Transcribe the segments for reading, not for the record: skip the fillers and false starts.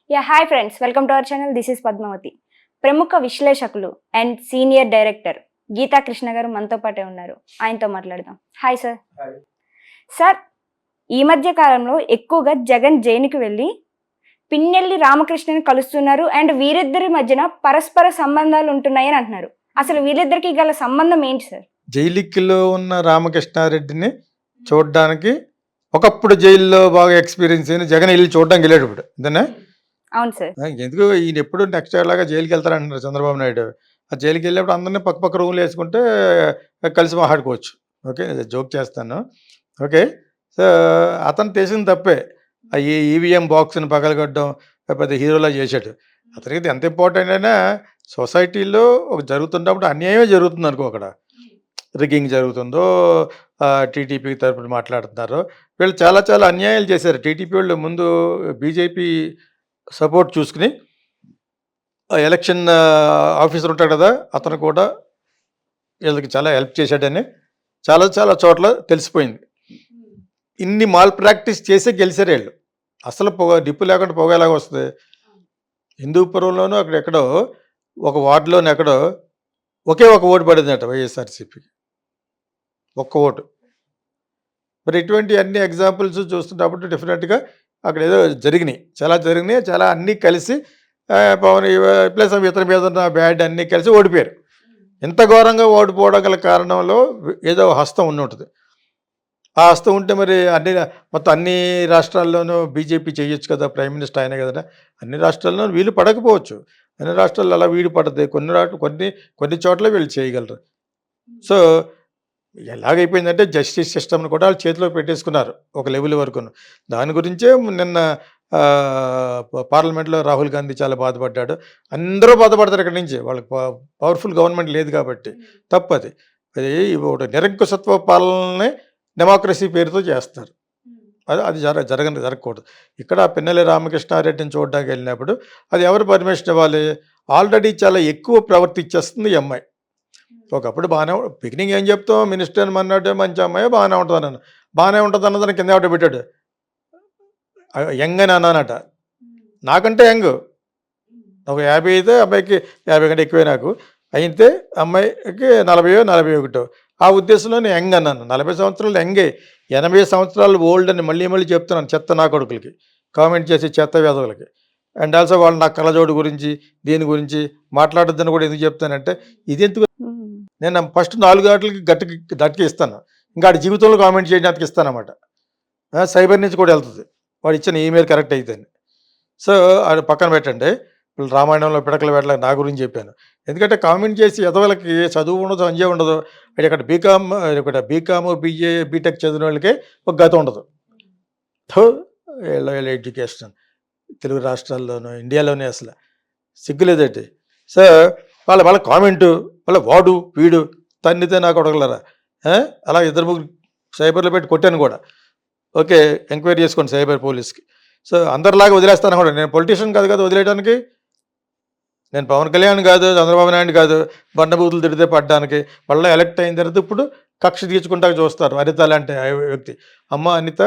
Hi friends, welcome to our channel. This is Padmavathi. ప్రముఖ విశ్లేషకులు and senior director Geetha Krishna garu మనతో పాటే ఉన్నారు. ఆయనతో మాట్లాడదాం. Hi sir. సార్, ఈ మధ్య కాలంలో ఎక్కువగా జగన్ జైలుకి వెళ్ళి పిన్నెల్లి రామకృష్ణని కలుస్తున్నారు అండ్ వీరిద్దరి మధ్యన పరస్పర సంబంధాలు ఉంటున్నాయని అంటున్నారు. అసలు వీరిద్దరికి గల సంబంధం ఏంటి సార్? జైలుకిలో ఉన్న రామకృష్ణారెడ్డిని చూడడానికి ఒకప్పుడు జైల్లో బాగా ఎక్స్పీరియన్స్ అయిన జగన్ వెళ్ళి చూడడానికి వెళ్ళాడు. ఇప్పుడు అంతేనా? అవును సార్. ఎందుకు ఈయన ఎప్పుడు నెక్స్ట్ లాగా జైలుకి వెళ్తారంటున్నారు చంద్రబాబు నాయుడు. ఆ జైలుకి వెళ్ళినప్పుడు అందరినీ పక్క పక్క రూమ్లు వేసుకుంటే కలిసి మాట్లాడుకోవచ్చు. ఓకే, జోక్ చేస్తాను. ఓకే, సో అతను చేసింది తప్పే. ఈ ఈవీఎం బాక్స్ని పగలగొట్టడం పెద్ద హీరోలా చేశాడు. అతనికి ఎంత ఇంపార్టెంట్ అయినా సొసైటీలో ఒక జరుగుతున్నప్పుడు అన్యాయమే జరుగుతుంది అనుకో. అక్కడ రిగ్గింగ్ జరుగుతుందో, టీడీపీ తరపున మాట్లాడుతున్నారు. వీళ్ళు చాలా చాలా అన్యాయాలు చేశారు. టీడీపీ వాళ్ళు ముందు బీజేపీ సపోర్ట్ చూసుకుని ఎలక్షన్ ఆఫీసర్ ఉంటాడు కదా, అతను కూడా వీళ్ళకి చాలా హెల్ప్ చేశాడని చాలా చాలా చోట్ల తెలిసిపోయింది. ఇన్ని మాల్ ప్రాక్టీస్ చేసే గెలిచారు వీళ్ళు. అసలు డిప్పు లేకుండా పొగ ఎలాగ వస్తుంది? హిందూపురంలోనూ అక్కడెక్కడో ఒక వార్డులోనూ ఎక్కడో ఒకే ఒక ఓటు పడిందట వైఎస్ఆర్సీపీకి, ఒక్క ఓటు. మరి ఇటువంటి అన్ని ఎగ్జాంపుల్స్ చూస్తున్నప్పుడు డెఫినెట్గా అక్కడ ఏదో జరిగినాయి, చాలా అన్నీ కలిసి పవన్ ప్లస్ ఇతని మీద ఉన్న బ్యాడ్ అన్నీ కలిసి ఓడిపోయారు. ఎంత ఘోరంగా ఓడిపోవడం గల కారణంలో ఏదో హస్తం ఉండి ఉంటుంది. ఆ హస్తం ఉంటే మరి మొత్తం అన్ని రాష్ట్రాల్లోనూ బీజేపీ చేయొచ్చు కదా, ప్రైమ్ మినిస్టర్ అయినా కదా. అన్ని రాష్ట్రాల్లోనూ వీళ్ళు పడకపోవచ్చు, అన్ని రాష్ట్రాల్లో అలా వీడు పడుతుంది. కొన్ని చోట్ల వీళ్ళు చేయగలరు. సో ఎలాగైపోయిందంటే జస్టిస్ సిస్టమ్ని కూడా వాళ్ళు చేతిలో పెట్టేసుకున్నారు ఒక లెవెల్ వరకు. దాని గురించే నిన్న పార్లమెంట్లో రాహుల్ గాంధీ చాలా బాధపడ్డాడు. అందరూ బాధపడతారు ఇక్కడి నుంచి, వాళ్ళకి పవర్ఫుల్ గవర్నమెంట్ లేదు కాబట్టి. తప్పది. అది ఒక నిరంకుశత్వ పాలనని డెమోక్రసీ పేరుతో చేస్తారు. అది జరగకూడదు. ఇక్కడ పిన్నెల్లి రామకృష్ణారెడ్డిని చూడడానికి వెళ్ళినప్పుడు అది ఎవరు పర్మిషన్ ఇవ్వాలి? ఆల్రెడీ చాలా ఎక్కువ ప్రవర్తించేస్తుంది ఈ అమ్మాయి. ఒకప్పుడు బాగానే బిగినింగ్ ఏం చెప్తాం, మినిస్టర్ అని అన్నాడు, మంచి అమ్మాయి బాగానే ఉంటుంది అన్నదాన్ని కింద ఎవడ పెట్టాడు. యంగ్ అని అన్నానట. నాకంటే యంగ్, ఒక 50 అయితే అమ్మాయికి 50 కంటే ఎక్కువే నాకు అయితే, అమ్మాయికి 40-41. ఆ ఉద్దేశంలో నేను యంగ్ అన్నాను. 40 సంవత్సరాలు యంగే, 80 సంవత్సరాలు ఓల్డ్ అని మళ్ళీ చెప్తున్నాను చెత్త నా కొడుకులకి, కామెంట్ చేసి చెత్త వేదవులకి. అండ్ ఆల్సో వాళ్ళు నా కళ్ళజోడు గురించి దీని గురించి మాట్లాడొద్దని కూడా ఎందుకు చెప్తానంటే, ఇది ఎందుకు నేను ఫస్ట్ 4 ఆటలకి గట్టికి ఇస్తాను, ఇంకా ఆడి జీవితంలో కామెంట్ చేయడానికి ఇస్తానన్నమాట. సైబర్ నుంచి కూడా వెళ్తుంది వాడు ఇచ్చిన ఈమెయిల్ కరెక్ట్ అయితే. సో అది పక్కన పెట్టండి. వీళ్ళు రామాయణంలో పిడకలు పెట్టలేక నా గురించి చెప్పాను. ఎందుకంటే కామెంట్ చేసి ఎదవలకి చదువు ఉండదు, అంజే ఉండదు. ఇక్కడ బీకామ్ బీఏ బీటెక్ చదివిన వాళ్ళకి ఒక గత ఉండదు. వీళ్ళ ఎడ్యుకేషన్ తెలుగు రాష్ట్రాల్లోనూ ఇండియాలోనే అసలు సిగ్గులేదండి. సో వాళ్ళ కామెంటు, వాళ్ళ వాడు వీడు తన్నితే నాకు అడగలరా. అలా 2-3 సైబర్లో పెట్టి కొట్టాను కూడా. ఓకే, ఎంక్వైరీ చేసుకోండి సైబర్ పోలీస్కి. సో అందరిలాగా వదిలేస్తాను కూడా. నేను పొలిటీషియన్ కాదు కదా వదిలేయడానికి. నేను పవన్ కళ్యాణ్ కాదు, చంద్రబాబు నాయుడు కాదు బండబూతులు తిడితే పడ్డానికి. మళ్ళీ ఎలక్ట్ అయిన తర్వాత ఇప్పుడు కక్ష తీర్చుకుంటా చూస్తారు అనిత లాంటి వ్యక్తి. అమ్మ అనిత,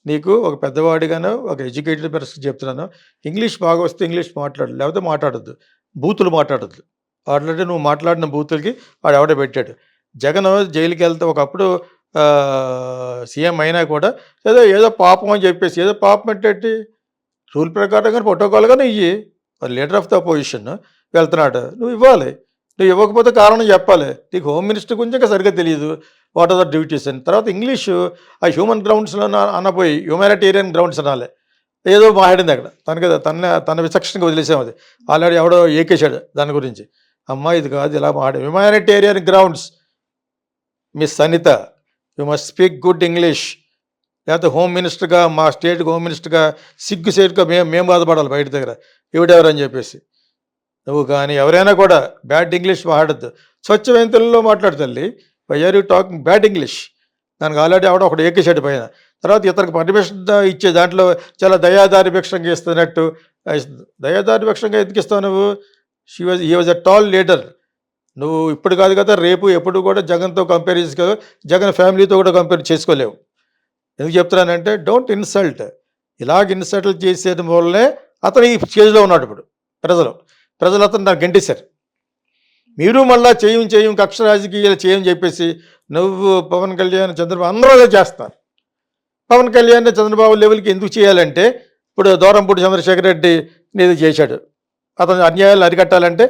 నీకు ఒక పెద్దవాడిగాను ఒక ఎడ్యుకేటెడ్ పర్సన్ చెప్తున్నాను, ఇంగ్లీష్ బాగా వస్తే ఇంగ్లీష్ మాట్లాడు, లేకపోతే మాట్లాడొద్దు, బూతులు మాట్లాడొద్దు. ఆల్రెడీ నువ్వు మాట్లాడిన బూతులకి వాడు ఎవడ పెట్టాడు. జగన్ జైలుకి వెళ్తే ఒకప్పుడు సీఎం అయినా కూడా ఏదో పాపం అని చెప్పేసి, ఏదో పాపం ఏంటి, రూల్ ప్రకారం కానీ ప్రోటోకాల్గానే ఇయ్యి. లీడర్ ఆఫ్ ద అపోజిషన్ వెళ్తున్నాడు, నువ్వు ఇవ్వాలి. నువ్వు ఇవ్వకపోతే కారణం చెప్పాలి. నీకు హోమ్ మినిస్టర్ గురించి ఇంకా సరిగ్గా తెలియదు, వాట్ ఆర్ ద డ్యూటీస్ అని. తర్వాత ఇంగ్లీషు ఆ హ్యూమన్ గ్రౌండ్స్లో అన్నపోయి హ్యూమానిటేరియన్ గ్రౌండ్స్ అనాలి. ఏదో మాట్లాడింది అక్కడ తన విచక్షణగా వదిలేసాం. అది ఆల్రెడీ ఎవడో ఏకేశాడు దాని గురించి. అమ్మా ఇది కాదు, ఇలా మాట్లాడి humanitarian grounds. Miss Anitha, you must speak good English. లేకపోతే హోమ్ మినిస్టర్గా, మా స్టేట్కి హోమ్ మినిస్టర్గా సిగ్గు సేట్గా మేము బాధపడాలి బయట దగ్గర ఎవడెవరని చెప్పేసి. నువ్వు కానీ ఎవరైనా కూడా బ్యాడ్ ఇంగ్లీష్ మాట్లాడద్దు. స్వచ్ఛమైన తెలుగులో మాట్లాడు తల్లి. Why are you talking bad English? దానికి ఆల్రెడీ ఒకడు ఏకేశాడు పైన. తర్వాత ఇతనికి పర్మిషన్ ఇచ్చే దాంట్లో చాలా దయాదారి భిక్షంగా ఇస్తున్నట్టు. దయాదారి భిక్షంగా ఎందుకు ఇస్తావు నువ్వు? He was a tall leader. నువ్వు ఇప్పుడు కాదు కదా, రేపు ఎప్పుడు కూడా జగన్తో కంపేర్ చేసుకో, జగన్ ఫ్యామిలీతో కూడా కంపేర్ చేసుకోలేవు. ఎందుకు చెప్తున్నానంటే, డోంట్ ఇన్సల్ట్. ఇలాగ ఇన్సల్ట్ చేసేది వల్లే అతను ఈ స్టేజ్లో ఉన్నాడు ఇప్పుడు. ప్రజలు అతను నాకు గెంటేశారు. మీరు మళ్ళా చేయం కక్ష రాజకీయాలు చేయని చెప్పేసి నువ్వు పవన్ కళ్యాణ్ చంద్రబాబు అందరూ అదే చేస్తారు. పవన్ కళ్యాణ్ చంద్రబాబు లెవెల్కి ఎందుకు చేయాలంటే ఇప్పుడు దూరంపూడి చంద్రశేఖర్ రెడ్డి ఏదో చేశాడు. అతను అన్యాయాలు అరికట్టాలంటే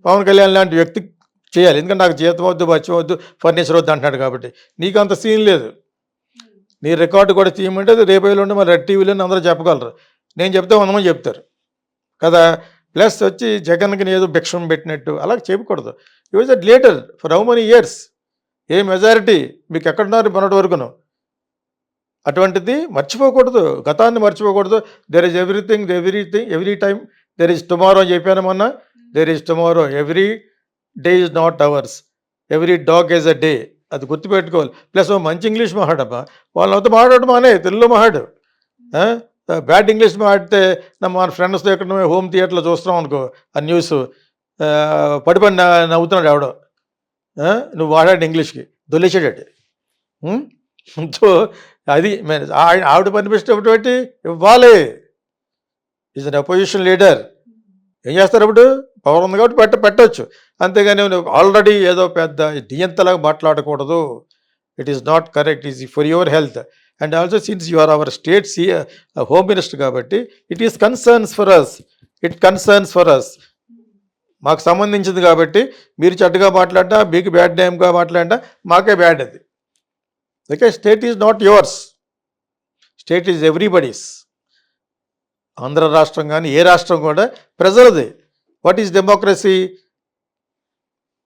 పవన్ కళ్యాణ్ లాంటి వ్యక్తి చేయాలి. ఎందుకంటే నాకు జీతం వద్దు, బచ్చం వద్దు, ఫర్నిచర్ వద్దు అంటున్నాడు కాబట్టి. నీకు అంత సీన్ లేదు. నీ రికార్డు కూడా తీయమంటే అది రేపు ఉండి మరి రెడ్ టీవీలో అందరూ చెప్పగలరు. నేను చెప్తే 100 మంది చెప్తారు కదా. ప్లస్ వచ్చి జగన్కి ఏదో భిక్షం పెట్టినట్టు అలా చేయకూడదు. ఈ was a leader for how many years. A majority మీకు ఎక్కడున్నారు మొన్నటి వరకును. అటువంటిది మర్చిపోకూడదు, గతాన్ని మర్చిపోకూడదు. There is everything every time there is tomorrow అని చెప్పాను మొన్న. There is tomorrow, every day is not hours, every dog is a day. అది గుర్తుపెట్టుకోవాలి. ప్లస్ మంచి ఇంగ్లీష్ మాట్లాడమ్మా. వాళ్ళంతా మాట్లాడడం అనే తెలుగులో మాట్లాడు. బ్యాడ్ ఇంగ్లీష్ మాట్లాడితే మన ఫ్రెండ్స్తో ఎక్కడ హోమ్ థియేటర్లో చూస్తున్నాం అనుకో ఆ న్యూస్, పడిపడి నవ్వుతున్నాడు ఎవడో. నువ్వు మాట్లాడి ఇంగ్లీష్కి దొల్లేసాడు. సో అది ఆవిడ పర్మిషన్ ఇవ్వటువంటి ఇవ్వాలి. Is an opposition leader. ఏం చేస్తారు ఇప్పుడు? పవర్ ఉంది కాబట్టి పెట్టవచ్చు. అంతేగాని ఆల్రెడీ ఏదో పెద్ద డియంతలాగా మాట్లాడకూడదు. It is not correct. Is for your health and also since you are our state home minister కాబట్టి it is concerns for us. మాకు సంబంధించింది కాబట్టి మీరు చెడ్డగా మాట్లాడినా, మీకు బ్యాడ్ నేమ్గా మాట్లాడినా మాకే బ్యాడ్ అది. Okay, state is not yours, state is everybody's. Andhra రాష్ట్రం కానీ ఏ రాష్ట్రం కూడా ప్రజలది. What is democracy?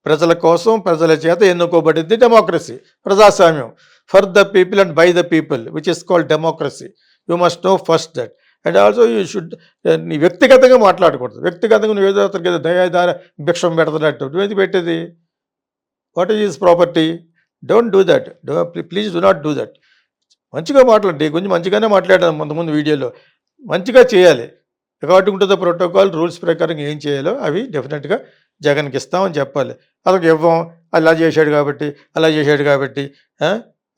ప్రజల కోసం ప్రజల చేత ఎన్నుకోబడింది డెమోక్రసీ, ప్రజాస్వామ్యం. For the people and by the people which is called democracy. You must know first that. And also you should, నీ వ్యక్తిగతంగా మాట్లాడకూడదు. వ్యక్తిగతంగా నువ్వు ఏదో అతనికి దయాదార భిక్షం పెడుతున్నట్టు నువ్వేది పెట్టేది? What is property? Don't do that. Please do not do that. మంచిగా మాట్లాడండి. కొంచెం మంచిగానే మాట్లాడాను ముందు వీడియోలో. మంచిగా చేయాలి. According to the protocol rules ప్రకారం ఏం చేయాలో అవి డెఫినెట్గా జగన్కి ఇస్తామని చెప్పాలి. అతనికి ఇవ్వం, అలా చేశాడు కాబట్టి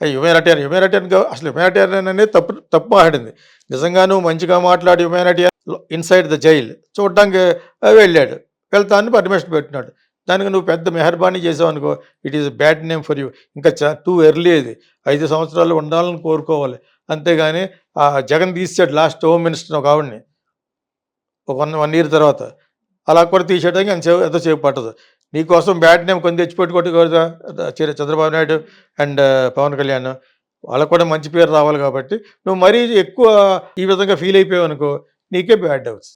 హ్యుమానిటేరియన్ అసలు హ్యుమానిటేరియన్ అనేది తప్పు మాట్లాడింది. నిజంగా నువ్వు మంచిగా మాట్లాడి హ్యుమానిటేరియన్ ఇన్సైడ్ ద జైల్ చూడడానికి వెళ్ళాడు, వెళ్తాను పర్మిషన్ పెట్టినాడు. దానికి నువ్వు పెద్ద మెహర్బానీ చేసావు అనుకో, it is bad name for you. ఇంకా టూ ఎర్లీ. అది 5 సంవత్సరాలు ఉండాలని కోరుకోవాలి. అంతేగాని ఆ జగన్ తీసాడు లాస్ట్ హోమ్ మినిస్టర్ ఒక ఆవిడని ఒక 1 year తర్వాత. అలా కూడా తీసేయడానికి ఎంతో సేపు పట్టదు. నీకోసం బ్యాడ్ నేమ్ కొని తెచ్చిపెట్టుకోవద్దు. చంద్రబాబు నాయుడు అండ్ పవన్ కళ్యాణ్ వాళ్ళకు కూడా మంచి పేరు రావాలి కాబట్టి నువ్వు మరీ ఎక్కువ ఈ విధంగా ఫీల్ అయిపోయావు అనుకో, నీకే బ్యాడ్ అవుతుంది.